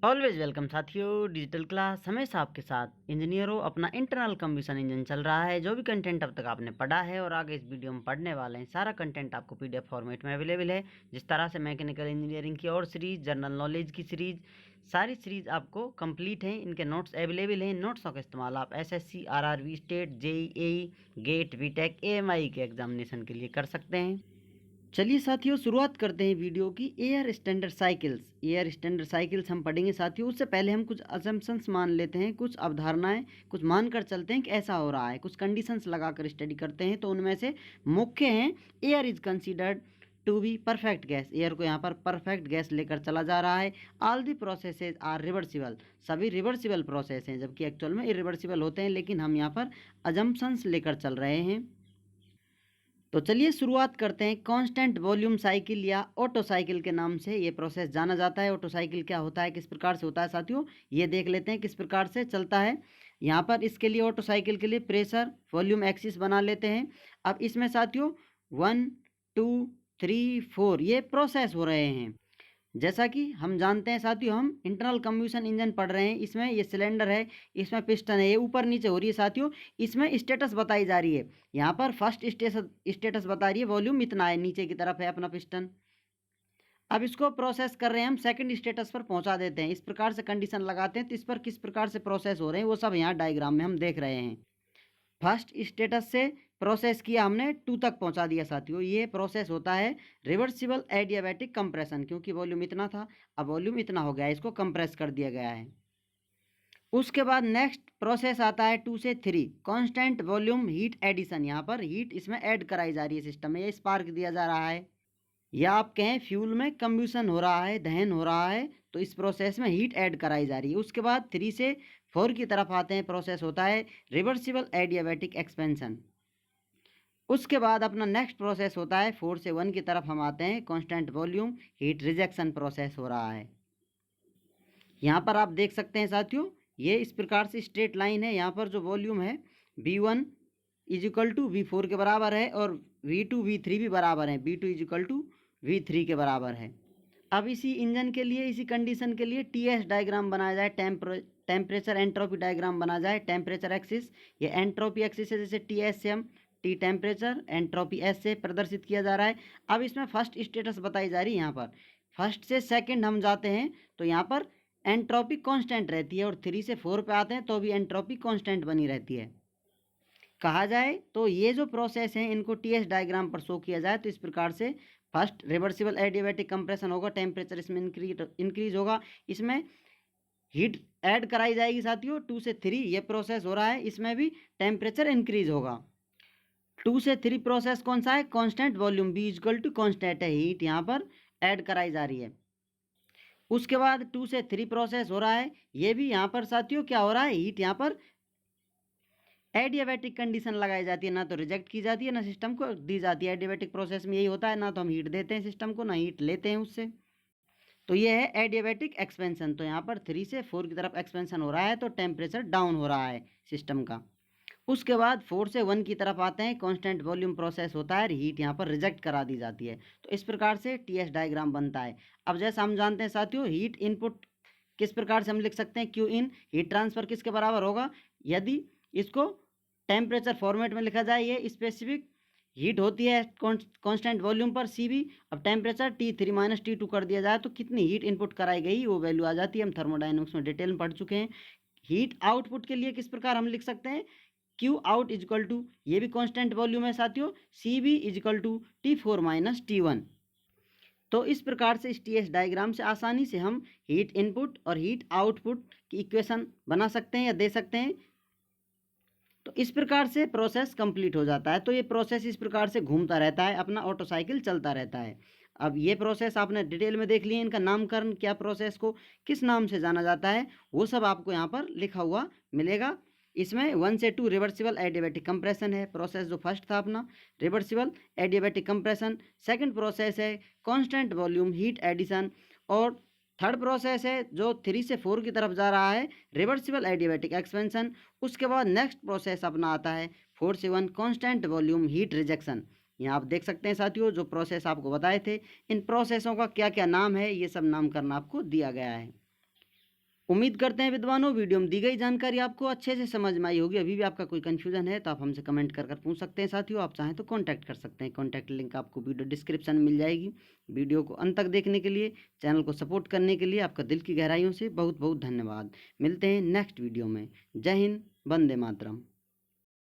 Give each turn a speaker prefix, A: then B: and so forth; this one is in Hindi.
A: ऑलवेज वेलकम साथियों, डिजिटल क्लास हमेशा आपके साथ। इंजीनियरों, अपना इंटरनल कंबशन इंजन चल रहा है। जो भी कंटेंट अब तक आपने पढ़ा है और आगे इस वीडियो में पढ़ने वाले हैं, सारा कंटेंट आपको पीडीएफ फॉर्मेट में अवेलेबल है। जिस तरह से मैकेनिकल इंजीनियरिंग की और सीरीज, जनरल नॉलेज की सीरीज, सारी सीरीज आपको कंप्लीट हैं। इनके नोट्स अवेलेबल हैं। नोट्सों का इस्तेमाल आप SSC, RRB, state, JEE, GATE, BTech, AMI के एग्जामिनेशन के लिए कर सकते हैं। चलिए साथियों, शुरुआत करते हैं वीडियो की। Air standard cycles, air standard cycles हम पढ़ेंगे साथियों। उससे पहले हम कुछ असम्पशंस मान लेते हैं, कुछ अवधारणाएं, कुछ मानकर चलते हैं कि ऐसा हो रहा है। कुछ कंडीशंस लगाकर स्टडी करते हैं। तो उनमें से मुख्य हैं, air is considered to be perfect gas. Air को यहाँ पर परफेक्ट गैस लेकर चला जा रहा है। All the processes are reversible, सभी रिवर्सिबल प्रोसेस हैं, जबकि एक्चुअल में इरिवर्सिबल होते हैं, लेकिन हम यहाँ पर अजम्पशंस लेकर चल रहे हैं। तो चलिए शुरुआत करते हैं। कांस्टेंट वॉल्यूम साइकिल या ऑटो साइकिल के नाम से ये प्रोसेस जाना जाता है। ऑटो साइकिल क्या होता है, किस प्रकार से होता है साथियों, ये देख लेते हैं किस प्रकार से चलता है। यहाँ पर इसके लिए, ऑटो साइकिल के लिए प्रेशर वॉल्यूम एक्सिस बना लेते हैं। अब इसमें साथियों 1 2 3 4 ये प्रोसेस हो रहे हैं। जैसा कि हम जानते हैं साथियों, हम इंटरनल कंबशन इंजन पढ़ रहे हैं। इसमें ये सिलेंडर है, इसमें पिस्टन है, ये ऊपर नीचे हो रही है साथियों। इसमें स्टेटस बताई जा रही है। यहाँ पर फर्स्ट स्टेटस बता रही है, वॉल्यूम इतना है, नीचे की तरफ है अपना पिस्टन। अब इसको प्रोसेस कर रहे हैं, हम सेकंड स्टेटस पर पहुंचा देते हैं। इस प्रकार से कंडीशन लगाते हैं। तो इस पर किस प्रकार से प्रोसेस हो रहे हैं वो सब यहाँ डायग्राम में हम देख रहे हैं। फर्स्ट स्टेटस से प्रोसेस किया हमने, 2 तक पहुंचा दिया साथियों। ये प्रोसेस होता है रिवर्सिबल एडियाबैटिक कंप्रेशन, क्योंकि वॉल्यूम इतना था, अब वॉल्यूम इतना हो गया, इसको कंप्रेस कर दिया गया है। उसके बाद नेक्स्ट प्रोसेस आता है 2 से 3, कांस्टेंट वॉल्यूम हीट एडिशन। यहाँ पर हीट इसमें ऐड कराई जा रही है सिस्टम में, ये स्पार्क दिया जा रहा है, या आप कहें फ्यूल में कंब्यूशन हो रहा है, दहन हो रहा है, तो इस प्रोसेस में हीट ऐड कराई जा रही है। उसके बाद 3 से 4 की तरफ आते हैं, प्रोसेस होता है रिवर्सिबल एडियाबैटिक एक्सपेंशन। उसके बाद अपना नेक्स्ट प्रोसेस होता है 4 से 1 की तरफ हम आते हैं, constant volume heat rejection process हो रहा है। यहाँ पर आप देख सकते हैं साथियों, ये इस प्रकार से स्ट्रेट लाइन है। यहाँ पर जो वॉल्यूम है V1 is equal to V4 के बराबर है, और V2 V3 भी बराबर है, V2 is equal to V3 के बराबर है। अब इसी इंजन के लिए, इसी कंडीशन के लिए TS डायग्राम बनाया जाए, टेम्परेचर एंट्रोपी डायग्राम बना जाए। टेम्परेचर एक्सिस, ये एंट्रोपी एक्सिस है, जैसे TS से हम T टेम्परेचर, एंट्रोपी S से प्रदर्शित किया जा रहा है। अब इसमें फर्स्ट स्टेटस बताई जा रही है। यहाँ पर फर्स्ट से सेकंड हम जाते हैं तो यहाँ पर एंट्रोपी कांस्टेंट रहती है, और 3 से 4 पे आते हैं तो भी एंट्रोपी कांस्टेंट बनी रहती है। कहा जाए तो ये जो प्रोसेस है, इनको TS डायग्राम पर शो किया जाए तो इस प्रकार से फर्स्ट रिवर्सिबल एडियाबैटिक कंप्रेशन होगा, टेम्परेचर इसमें इंक्रीज होगा, इसमें हीट ऐड कराई जाएगी साथियों। 2 से 3 ये प्रोसेस हो रहा है, इसमें भी टेम्परेचर इंक्रीज होगा। 2 से 3 प्रोसेस कौन सा है, constant volume, B equal to constant है, हीट यहाँ पर ऐड कराई जा रही है। उसके बाद 2 से 3 प्रोसेस हो रहा है, ये भी यहाँ पर साथियों क्या हो रहा है, हीट यहाँ पर एडियाबैटिक कंडीशन लगाई जाती है, ना तो रिजेक्ट की जाती है, ना सिस्टम को दी जाती है। एडियाबैटिक प्रोसेस में यही होता है, ना तो हम हीट देते हैं सिस्टम को, ना हीट लेते हैं उससे। तो ये है एडियाबैटिक एक्सपेंशन। तो यहाँ पर 3 से 4 की तरफ एक्सपेंशन हो रहा है, तो टेम्परेचर डाउन हो रहा है सिस्टम का। उसके बाद 4 से 1 की तरफ आते हैं, कांस्टेंट वॉल्यूम प्रोसेस होता है, हीट यहाँ पर रिजेक्ट करा दी जाती है। तो इस प्रकार से TS डायग्राम बनता है। अब जैसा हम जानते हैं साथियों, हीट इनपुट किस प्रकार से हम लिख सकते हैं, Q इन, हीट ट्रांसफर किसके बराबर होगा, यदि इसको टेम्परेचर फॉर्मेट में लिखा जाए, ये स्पेसिफिक हीट होती है कांस्टेंट वॉल्यूम पर CV। अब टेम्परेचर T3 माइनस T2 कर दिया जाए तो कितनी हीट इनपुट कराई गई वो वैल्यू आ जाती है। हम थर्मोडाइनमिक्स में डिटेल में पढ़ चुके हैं। हीट आउटपुट के लिए किस प्रकार हम लिख सकते हैं, Q out is equal to, ये भी कांस्टेंट वॉल्यूम है साथियों, CV is equal to T4 minus T1। तो इस प्रकार से इस TS डायग्राम से आसानी से हम हीट इनपुट और हीट आउटपुट की इक्वेशन बना सकते हैं या दे सकते हैं। तो इस प्रकार से प्रोसेस कंप्लीट हो जाता है। तो ये प्रोसेस इस प्रकार से घूमता रहता है, अपना ऑटो साइकिल चलता रहता है। अब ये प्रोसेस आपने डिटेल में देख लिए, इनका नामकरण क्या, प्रोसेस को किस नाम से जाना जाता है, वो सब आपको यहाँ पर लिखा हुआ मिलेगा। इसमें 1 से 2 रिवर्सिबल एडियाबैटिक कंप्रेशन है, प्रोसेस जो फर्स्ट था अपना reversible adiabatic compression. Second process है कांस्टेंट वॉल्यूम हीट एडिशन, और थर्ड प्रोसेस है जो 3 से 4 की तरफ जा रहा है, रिवर्सिबल एडियाबैटिक एक्सपेंशन। उसके बाद नेक्स्ट प्रोसेस अपना आता है 4 से 1 कांस्टेंट वॉल्यूम हीट रिजेक्शन। यहाँ आप देख सकते हैं साथियों, जो प्रोसेस आपको बताए थे, इन प्रोसेसों का क्या क्या नाम है, ये सब नाम करना आपको दिया गया है। उम्मीद करते हैं विद्वानों वीडियो में दी गई जानकारी आपको अच्छे से समझ में आई होगी। अभी भी आपका कोई कन्फ्यूजन है तो आप हमसे कमेंट कर पूछ सकते हैं। साथियों आप चाहें तो कॉन्टैक्ट कर सकते हैं। कॉन्टैक्ट लिंक आपको वीडियो डिस्क्रिप्शन में मिल जाएगी। वीडियो को अंत तक देखने के लिए, चैनल को सपोर्ट करने के लिए आपका दिल की गहराइयों से बहुत बहुत धन्यवाद। मिलते हैं नेक्स्ट वीडियो में। जय हिंद, वंदे मातरम।